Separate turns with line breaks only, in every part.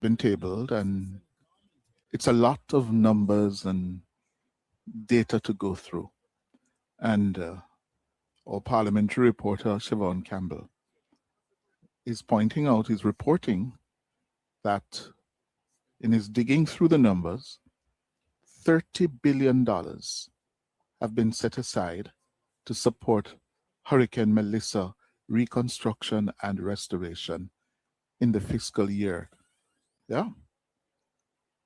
been tabled, and it's a lot of numbers and data to go through. And our parliamentary reporter, Siobhan Campbell, is pointing out, is reporting that in his digging through the numbers, $30 billion have been set aside to support Hurricane Melissa reconstruction and restoration in the fiscal year. Yeah.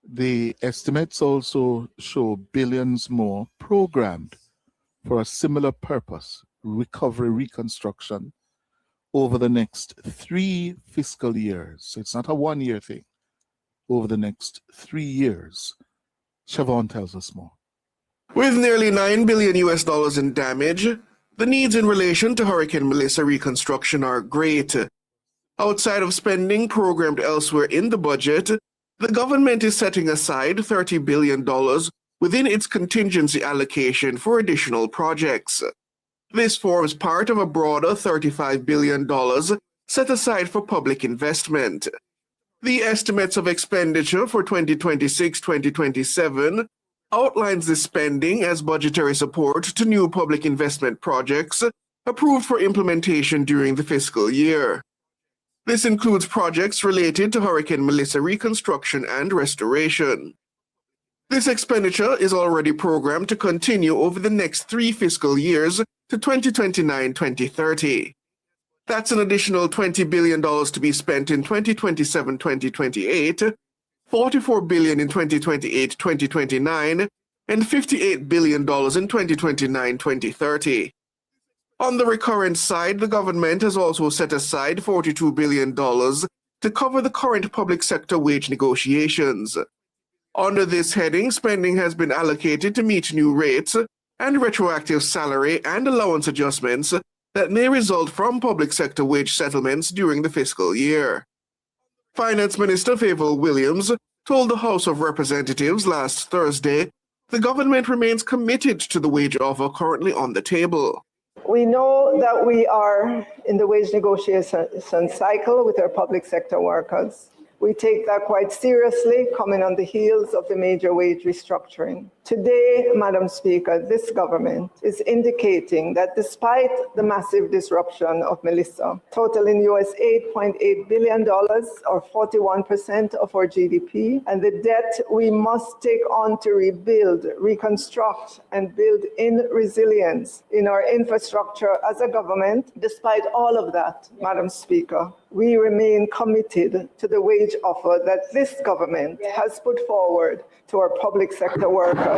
The estimates also show billions more programmed for a similar purpose, recovery, reconstruction, over the next 3 fiscal years. So it's not a one-year thing. Over the next 3 years. Siobhan tells us more.
With nearly $9 billion in damage, the needs in relation to Hurricane Melissa reconstruction are great. Outside of spending programmed elsewhere in the budget, the government is setting aside $30 billion within its contingency allocation for additional projects. This forms part of a broader $35 billion set aside for public investment. The estimates of expenditure for 2026-2027 outlines this spending as budgetary support to new public investment projects approved for implementation during the fiscal year. This includes projects related to Hurricane Melissa reconstruction and restoration. This expenditure is already programmed to continue over the next 3 fiscal years to 2029-2030. That's an additional $20 billion to be spent in 2027-2028, $44 billion in 2028-2029, and $58 billion in 2029-2030. On the recurrent side, the government has also set aside $42 billion to cover the current public sector wage negotiations. Under this heading, spending has been allocated to meet new rates and retroactive salary and allowance adjustments that may result from public sector wage settlements during the fiscal year. Finance Minister Favour Williams told the House of Representatives last Thursday the government remains committed to the wage offer currently on the table.
We know that we are in the wage negotiation cycle with our public sector workers. We take that quite seriously, coming on the heels of the major wage restructuring. Today, Madam Speaker, this government is indicating that despite the massive disruption of Melissa, totaling US $8.8 billion or 41% of our GDP, and the debt we must take on to rebuild, reconstruct, and build in resilience in our infrastructure as a government, despite all of that, Madam Speaker, we remain committed to the wage offer that this government has put forward to our public sector workers.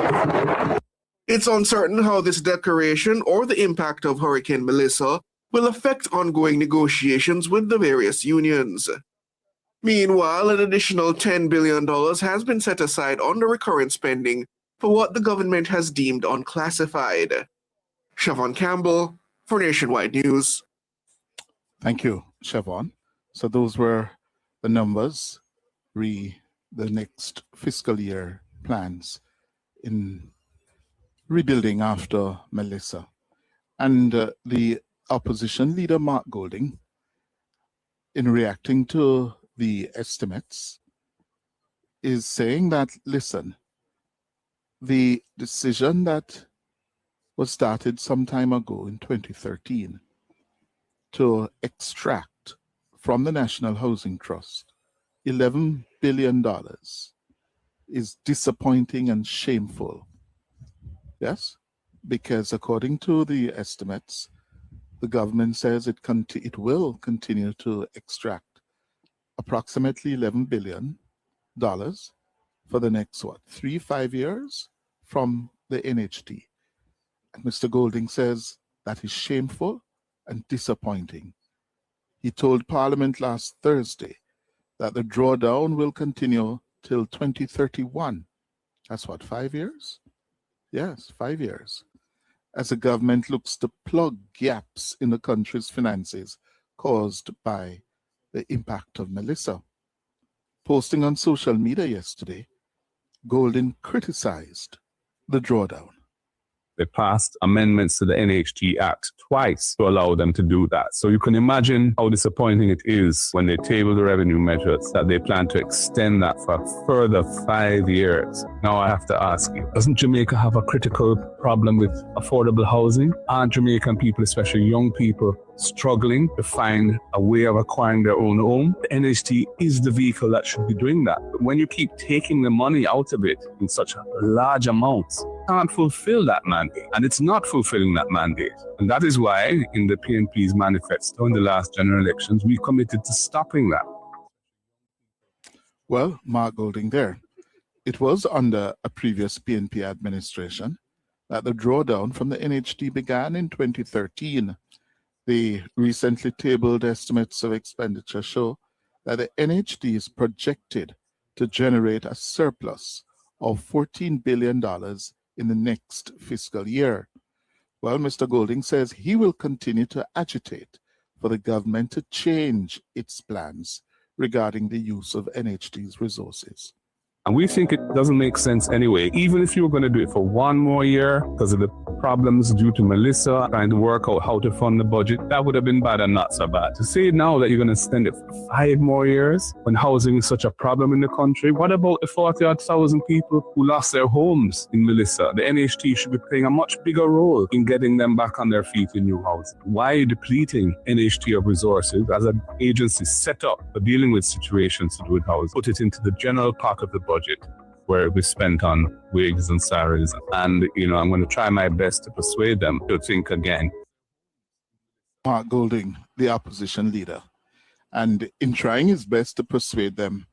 It's uncertain how this declaration or the impact of Hurricane Melissa will affect ongoing negotiations with the various unions. Meanwhile, an additional $10 billion has been set aside under recurrent spending for what the government has deemed unclassified. Siobhan Campbell for Nationwide News.
Thank you, Siobhan. So those were the numbers, the next fiscal year plans in rebuilding after Melissa. And the opposition leader, Mark Golding, in reacting to the estimates, is saying that, listen, the decision that was started some time ago in 2013 to extract from the National Housing Trust $11 billion is disappointing and shameful. Yes, because according to the estimates, the government says it will continue to extract approximately $11 billion for the next, 3-5 years from the NHT. And Mr. Golding says that is shameful and disappointing. He told Parliament last Thursday that the drawdown will continue till 2031. That's 5 years? Yes, 5 years. As the government looks to plug gaps in the country's finances caused by the impact of Melissa. Posting on social media yesterday, Golding criticized the drawdown.
They passed amendments to the NHT Act twice to allow them to do that. So you can imagine how disappointing it is when they table the revenue measures that they plan to extend that for a further 5 years. Now I have to ask you, doesn't Jamaica have a critical problem with affordable housing? Aren't Jamaican people, especially young people, struggling to find a way of acquiring their own home? The NHT is the vehicle that should be doing that. But when you keep taking the money out of it in such large amounts, can't fulfill that mandate. And it's not fulfilling that mandate. And that is why in the PNP's manifesto in the last general elections, we committed to stopping that.
Well, Mark Golding there. It was under a previous PNP administration that the drawdown from the NHT began in 2013. The recently tabled estimates of expenditure show that the NHT is projected to generate a surplus of $14 billion in the next fiscal year. Well, Mr. Golding says he will continue to agitate for the government to change its plans regarding the use of NHT's resources.
And we think it doesn't make sense anyway. Even if you were going to do it for 1 more year because of the problems due to Melissa trying to work out how to fund the budget, that would have been bad and not so bad. To say now that you're going to spend it for 5 more years when housing is such a problem in the country, what about the 40,000 people who lost their homes in Melissa? The NHT should be playing a much bigger role in getting them back on their feet in new housing. Why are you depleting NHT of resources as an agency set up for dealing with situations to do with housing? Put it into the general part of the budget where it was spent on wages and salaries. And, I'm going to try my best to persuade them to think again.
Mark Golding, the opposition leader. And in trying his best to persuade them,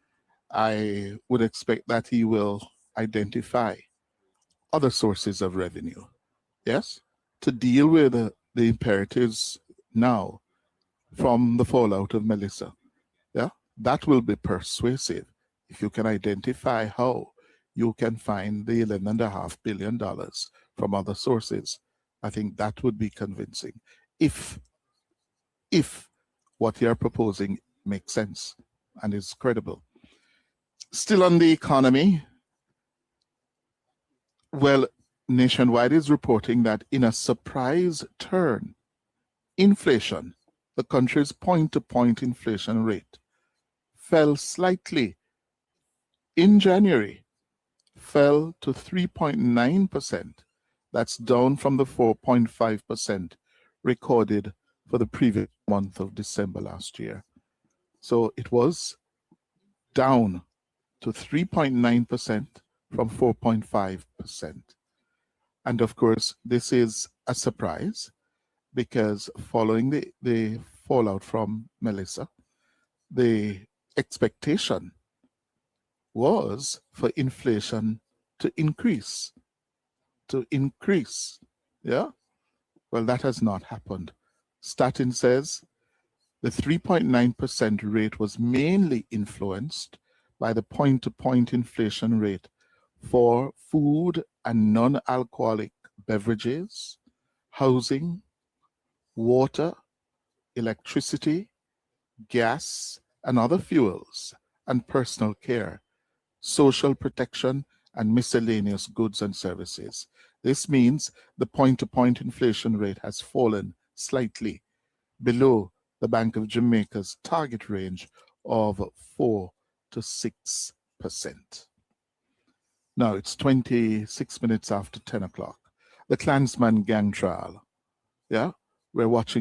I would expect that he will identify other sources of revenue, yes, to deal with the imperatives now from the fallout of Melissa. Yeah, that will be persuasive. If you can identify how you can find the $11.5 billion from other sources, I think that would be convincing. If what you're proposing makes sense and is credible. Still on the economy, well, Nationwide is reporting that in a surprise turn, inflation, the country's point-to-point inflation rate, fell slightly in January, fell to 3.9%. That's down from the 4.5% recorded for the previous month of December last year. So it was down to 3.9% from 4.5%. And of course, this is a surprise because following the fallout from Melissa, the expectation was for inflation to increase. Yeah? Well, that has not happened. Statin says the 3.9% rate was mainly influenced by the point-to-point inflation rate for food and non-alcoholic beverages, housing, water, electricity, gas, and other fuels, and personal care, social protection, and miscellaneous goods and services. This means the point-to-point inflation rate has fallen slightly below the Bank of Jamaica's target range of 4 to 6%. Now it's 26 minutes after 10 o'clock. The Klansman gang trial. Yeah, we're watching